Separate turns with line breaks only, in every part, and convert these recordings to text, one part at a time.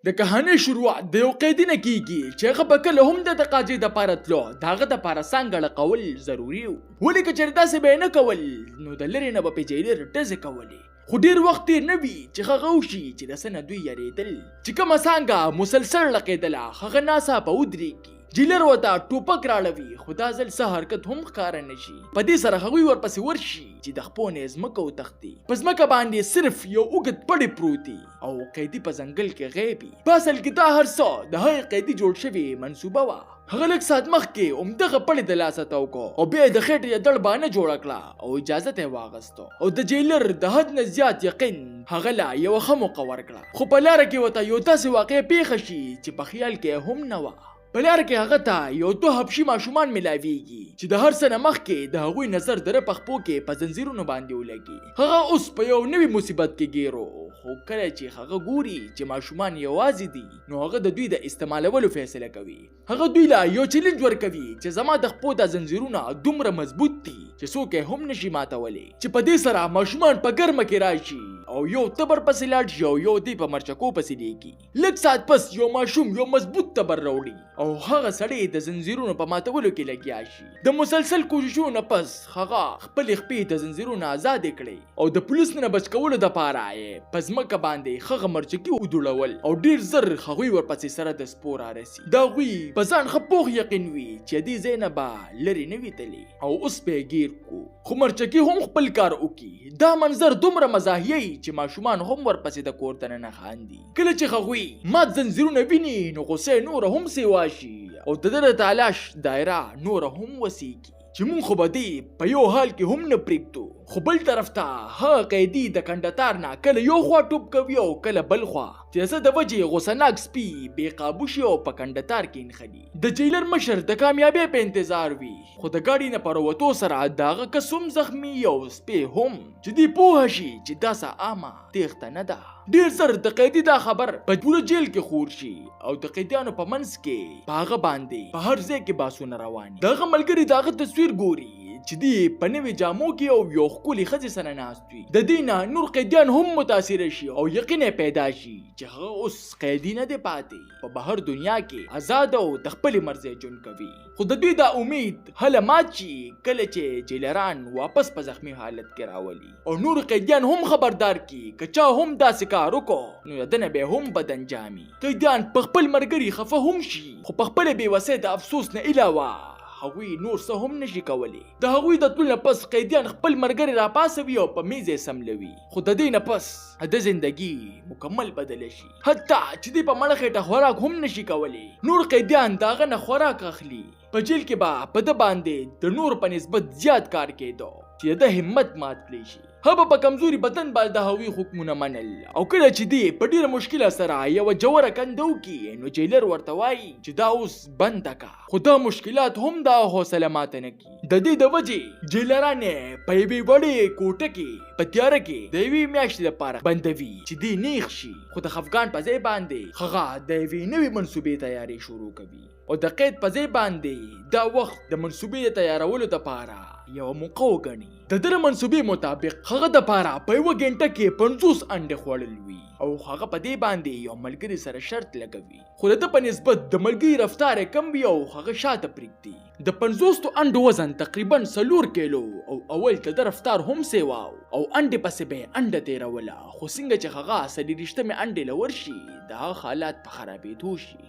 د کهانې شروعات د یو قیدي نه کیږي چې هغه به کله هم د تقاضې دپاره تلو د هغه دپاره څانګړه کول ضروري و. ولې که چېرې داسې به یې نه کول نو د لرې نه به په جیلر ډزې کولې. خو ډیر وخت تیر نه وي چې هغه وشي چې د څه نه دوی یریدل چې کومه څانګه مسلسل لقیدله هغه ناڅاپه ودرېږي. جیلر ورته ټوپک راړوي خو دا ځل څه حرکت هم ښکاره نه شي. په دې سره هغوی ورپسې ورشي چې د خپو نه ځمکه وتښتي. په ځمکه باندې صرف یو اوږد پړی پروت دی او قیدي په ځنګل کې غیب وي. په اصل کې دا هر څه د هغې قیدي جوړ شوې منصوبه وه. هغه لږ ساعت مخکې همدغه پړی د لاسه تاو کړو او بیا یې د خېټې یې دړ بانه جوړه کړه او اجازت یې واغستو او د جیلر د حد نه زیات یقین هغه له یوه ښه موقع ورکړه. خو په لاره کې ورته یو داسې واقعه پیښه شي چې په خیال کې هم نه وه. په لاره کې هغه ته یو دوه حبشي ماشومان ملاویږي چې د هر څه نه مخکې د هغوی نظر د په خپو کې په زنځیرونو باندې ولګي. هغه اوس په یو نوي مصیبت کې ګیرو خو کله چې هغه ګوري چې ماشومان یوازې دي نو هغه د دوی د استعمالولو فیصله کوي. هغه دوی له یو چیلنج ورکوي چې زما د خپو د زنځیرونه دومره مضبوط دي چې څوک یې هم نشي ماتولی چې په دې سره ماشومان په ګرمه کې راشي او یو تبر پسې لاړ شي او یو دی په مرچکو پسې لیږي. لږ ساعت پس یو ماشوم یو مضبوط تبر راوړي او هغه سړی د زنځیرونو په ماتولو کې لګیا شي. د مسلسل کوششونو نه پس هغه خپلې خپې د زنځیرونو آزادې کړې او د پولیس نه بچ کولو دپاره یې په ځمکه باندې هغه مرچکي ودوړول او ډېر زر هغوی ورپسې سره د سپو رارسي. د هغوی په ځان ښه پوخ یقین وي چې دې ځای نه به لرې نه وي تللی او اوس به یې گیر کو. خو مرچکي هم خپل کار وکړي. دا منظر دومره مزاحیه چې ماشومان هم ورپسې د کور دننه خاندي. کله چې هغوی مات زنځیرونه ویني نو غصې نوره هم سیوا شي او د ده د تلاش دایره نوره هم وسیږي چې مونږ خو به دې په یو حال کې هم نه پرېږدو. خو بل طرف ته هغه قیدي د کندهار نه کله یو خوا ټوپ کوي او کله بل خوا چې څه د وجې غوسناک سپي بې قابو شي او په کندهار کې نښلي. د جیلر مشر د کامیابۍ په انتظار وي خو د ګاډي نه په راوتو سره د هغه کس هم زخمي او سپی هم چې دوی پوه شي چې دا څه عامه تېښته نه ده. ډېر زر د قیدي دا خبر په پوره جیل کې خور شي او د قیدیانو په منځ کې په هغه باندې په هر ځای کې باسونه روان. د هغه ملګري د هغه تصویر ګوري چې دی په نوې جامو کې او یو ښکلې ښځې سره ناست وي. د دې نه نور قیدیان هم متاثره شي او یقین پیدا شي چې هغه اوس قیدي نه دی پاتې، په بهر دنیا کې آزاد او د خپلې مرضۍ ژوند کوي. خو د دوی دا امید هله مات شي کله چې جیلران واپس په زخمی حالت کې راولي او نور قیدیان هم خبردار کی که چا هم داسې کار وکړو نو د نه به هم بد انجامي. قیدیان په خپل ملګري خفه هم شي خو په خپله بېوسۍ د افسوس نه علاوه هغوی نور څه هم نشي کولی. د هغوی د تلو نه پس قیدیان خپل ملګري راپاسوي او په میز یې سملوي. خو د دې نه پس د زندگی مکمل بدله شي، حتی چې دوی په مړه خېټه خوراک هم نشي کولی. نور قیدیان د هغه نه خوراک اخلي. په جیل کې به په ده باندې د نور په نسبت زیات کار کېدو چې د همت مات کړی شي. هغه په کمزوري بدن باندې د هغوی حکمونه منل او کله چې دی په ډیره مشکله سره یوه جوړه کنده وکړي نو جیلر ورته وایي چې دا اوس بنده کا. خو دا مشکلات هم دا حوصله ماته نه کړي. د دې د وجې جیلران په یوې وړې کوټه کې په تیاره کې د یوې میاشتې لپاره بندوي چې دی نیغ شي. خو د خفګان په ځای باندې هغه د یوې نوې منصوبې تیاری شروع کوي او د قید په ځای باندې دا وخت د منصوبې د تیارولو دپاره یوه موقع وګڼي. د ده منصوبې مطابق هغه دپاره په یوه ګنټه کې 50 انډې خوړل وي او هغه په دې باندې یو ملګري سره شرط لګوي. خو د ده په نسبت د ملګري رفتار یې کم وي او هغه شاته پرېږدي. د 50 انډو وزن تقریبا 4 کیلو او اول د ده رفتار هم سیوا او انډې پسې به یې انډه تېروله. خو څنګه چې هغه 34 انډې له ورشي د هغه حالات په خرابېدو شي.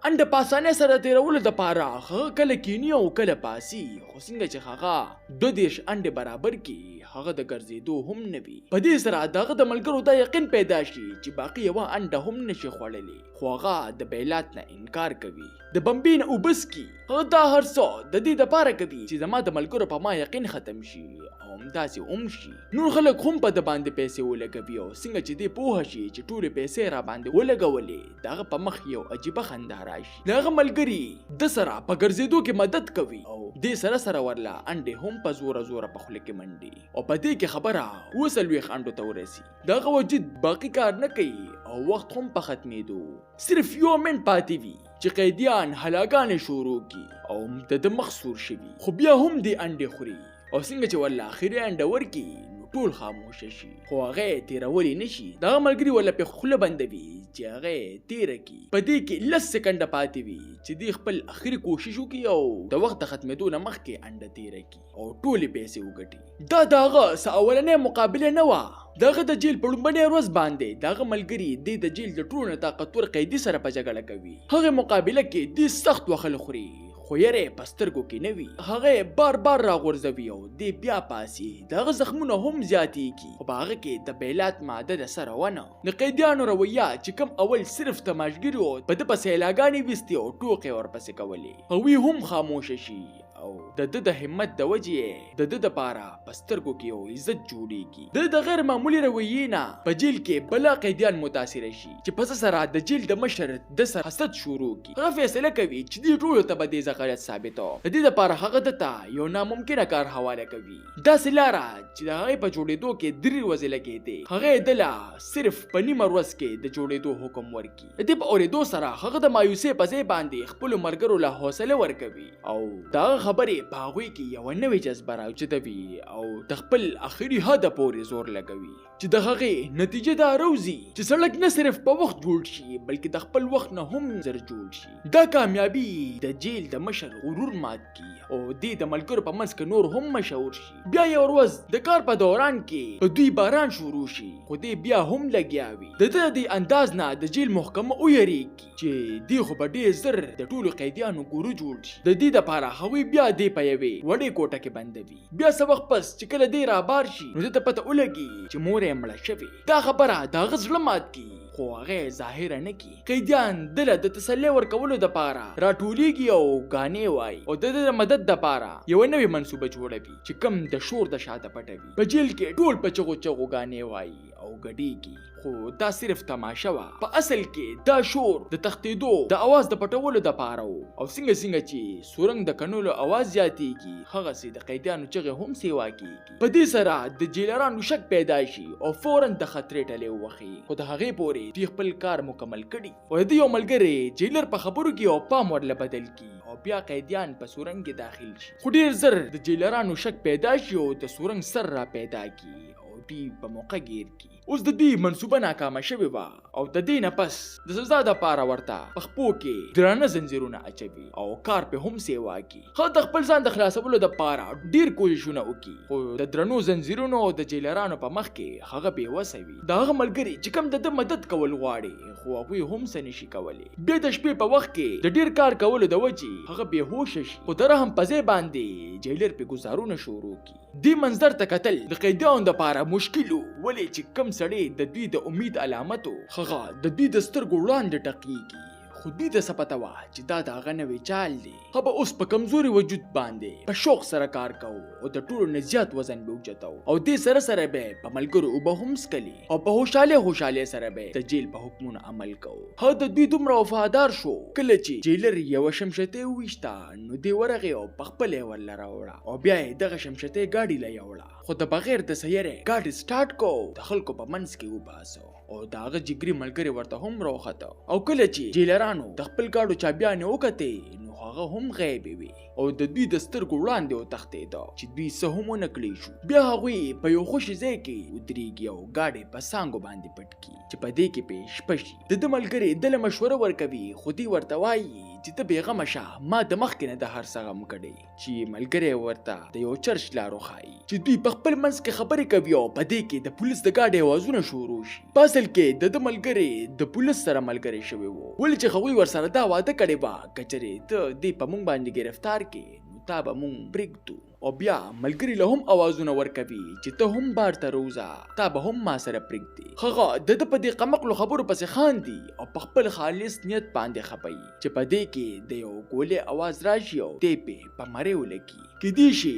انډه په اسانۍ سره تېرولو دپاره هغه کله کیني او کله پاسي. خو څنګه چې هغه 32 انډې برابر کړي هغه د ګرځېدو هم نه وي. په دې سره د هغه د ملګرو دا یقین پیدا شي چې باقي یوه انډه هم نشي خوړلی. خو هغه د بیلات نه انکار کوي. د بمبې نه اوبه څکي. هغه دا هر څه د دې دپاره کوي چې زما د ملګرو په ما یقین ختم شي او همداسې هم شي. نور خلک هم په ده باندې پیسې ولګوي او څنګه چې دې پوهه شي چې ټولې پیسې را باندې ولګولې د هغه په مخ یو عجیبه خندا راشي. د هغه ملګري د سره په ګرځېدو کې مدد کوي او دې سره سره ورله انډې هم په زوره زوره په خوله کې منډي او په دې کې خبره 40 انډو ته ورسي. د هغه وجود باقي کار نه کوي او وخت هم په ختمېدو. صرف یو منټ پاتې وي چې قیدیان هلاګانې شروع کړي او د ده مخ سور شوي. خو بیا هم دې انډې خوري او څنګه چې ورله اخري انډه ورکړي نو ټول خاموش شي خو هغه تیرولی نشي. دغه ملګری ولا په خوله بندوي چې هغه تیر کی. په دې کې 10 سکنډه پاتې وي چې دی خپل اخري کوشش وکړي او د وخت ختمېدو نه مخکې انډه تیر کی او ټولې پیسې وګټي. دا دغه اولنې مقابله نه وه. دغه د جیل په لومړنۍ ورځ باندې دغه ملګري د جیل د ټولو طاقتور قیدي سره په جګړه کوي. هغه مقابله کې د سخت وخل خوري خو یې په سترګو کې نه وي. هغه بار بار راغورځوي او دی بیا پاسي. دغه زخمونه هم زیاتېږي خو په هغه کې د بیلات ماده د سره ونه. د قیدیانو رویه چې کوم اول صرف تماشګري او په د پسې لاګانې وستي او ټوکې ورپسې کولې هغوی هم خاموشه شي او د همت د وجې د لپاره په سترګو کې یو عزت جوړیږي. د غیر معمولی رویې نه په جیل کې بلا قیدیان متاثر شي چې پس سره د جیل د مشر د سر حسد شروع کی. هغه فیصله کوي چې دې ټولو ته به د غلط ثابتو. د دې لپاره هغه دته یو ناممکنه کار حواله کوي. داسې لاره چې د هغه په جوړېدو کې 3 ورځې لګېدې. هغه دله صرف په نیمه ورځ کې د جوړېدو حکم ورکړي. د دې په اورېدو سره هغه د مایوسۍ په ځای باندې خپل مرګرو له حوصله ورکوي او دا خبرې په هغوی کې یو نوې جذبه راوچتوي او د خپل اخري هدف پورې زور لګوي چې د هغې نتیجه دا روزي چې سړک نه صرف په وخت جوړ شي بلکې د خپل وخت نه هم زر جوړ شي. دا کامیابی د جیل د مشر غرور مات کی او د ملګرو په منځ کې نور هم مشهور شي. بیا یو ورځ د کار په دوران کې په دوی باران شروع شي خو دی بیا هم لګیا وي. د دې انداز نه د جیل محکمه ویریږي چې دی خو به ډېر زر د ټولو قیدیانو ګورو جوړ شي. د دې دپاره هغوی بیا دی په یوې وړې کوټه کې بندوي. بیا څه وخت پس چې کله دی رابار شي نو دته پته ولګي چې مور یې مړه شوې. دا خبره د هغه زړه مات کی خو هغه ظاهره نه کی. قیدیان دله د تسلی ورکولو دپاره راټولیږي او غانې وایي او د مدد دپاره یو نوې منصوبه جوړوي چې کم د شور د شاته پټوي. په جیل کې ټول په چغو چغو غانې وایي او ګډیږي خو دا صرف تماشه وه. په اصل کې دا شور د تښتېدو د اواز د پټولو دپاره و او څنګه چې سورنګ د کنولو اواز زیاتېږي هغسې د قیدیانو چغې هم سیوا کېږي. په دې سره د جیلرانو شک پیدا شي او فوراً د خطرې ټلې ووخي خو د هغې پورې دوی خپل کار مکمل کړي او د یو ملګری جیلر په خبرو کې او پام ورله بدل کی او بیا قیدیان په سورنګ کې داخل شي. خو ډېر زر د جیلرانو شک پیدا شي او د سورنګ سر را پیدا کی او دوی په موقع گیر کی. اوس د دې منصوبه ناکامه شوې وه او د دې نه پس د سزا دپاره ورته په خپو کې درانه زنځیرونه اچوي او کار په هم سیوا کی. هغه د خپل ځان د خلاصولو دپاره ډېر کوششونه وکړي خو د درنو زنځیرونو او د جیلرانو په مخ کې هغه بېوسه وي. د هغه ملګري چې کوم د مدد کول غواړي خو هغوی هم څه نشي کولی. بیا د شپې په وخت کې د ډېر کار کولو د وجې هغه بېهوشه شي خو د رحم په ځای باندې جیلر پې ګزارونه شروع کړي. دې منظر ته کتل د قیدیانو دپاره مشکل و ولې چې کم سړی د دوی د امید علامتو هغه د دوی د سترګو وړاندې ټقیږي خو دوی ته څه پته وه چې دا د هغه نوی چال دی. هغه به اوس په کمزوري وجود باندې په شوق سره کار کوو او د ټولو نه زیات وزن به اوچتو او دې سره سره به په ملګرو اوبه هم څکلي او په خوشحالۍ سره به د جیل په حکمونو عمل کوو. هغه د دوی دومره وفادار شو کله چې جیلر یوه شمشتۍ وویشته نو دې ورغې او په خپله یې ورله راوړه او بیا یې دغه شمشتۍ ګاډي له یوړه خو د بغیر د سیارې ګاډي سټارټ کو د خلکو په منځ کې وباسو او د هغه جګري ملګري ورته هم راوخته او کله چې جیلرانو د خپل ګاډو چابیانې وکتې نو هغه هم غیبې وي او د دوی د سترګو وړاندې وتښتېده چې دوی څه هم ونه کړی شو. بیا هغوی په یو خوشي ځای کې ودرېږي او ګاډی په څانګو باندې پټ کړي چې په دې کې پې شپه شي. د ده ملګري دله مشوره ورکوي خو دوی ورته وایي چې ته بېغمه شه ما د مخکې نه د هر څه غم کړی چې ملګری ورته د یو چرچ لار وښایي چې دوی په خپل منځ کې خبرې کوي او په دې کې د پولیس د ګاډي اوازونه شروع شي. په اصل کې د ده ملګري د پولیس سره ملګری شوی و ولې چې هغوی ورسره دا واده کړی وه که چېرې ته دې په موږ باندې ګرفتار کړې نو تا به موږ پرېږدو. او بیا ملګري له هم اوازونه ورکوي چې ته هم بار ته روزه تا به هم ما سره پرېږدي. هغه د ده په دې قمقلو خبرو پسې خاندي او په خپل خالص نیت باندې خپوي چې په دې کې د یو ګولې اواز راشي او دی پې په مرۍ ولګي. کیدای شي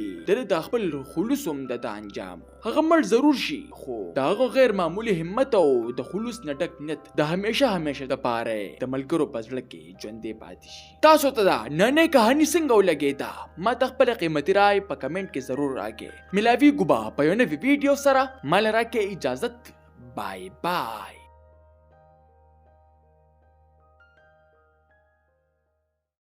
د خپل خلوص هم د ده انجام هغه مړ ضرور شي خو د هغه غیر معمولي همت او د خلوص نه ډک نیت د همیشه دپاره د ملګرو په زړه کې ژوندی پاتې شي. تاسو ته دا نننۍ کهاني څنګه ولګېده ما ته خپله قیمتي رای په کمنټ کې ضرور راکړئ. ملاوي ګوبه په یو نوي ویډیو سره مال راکړئ اجازت. بای بای.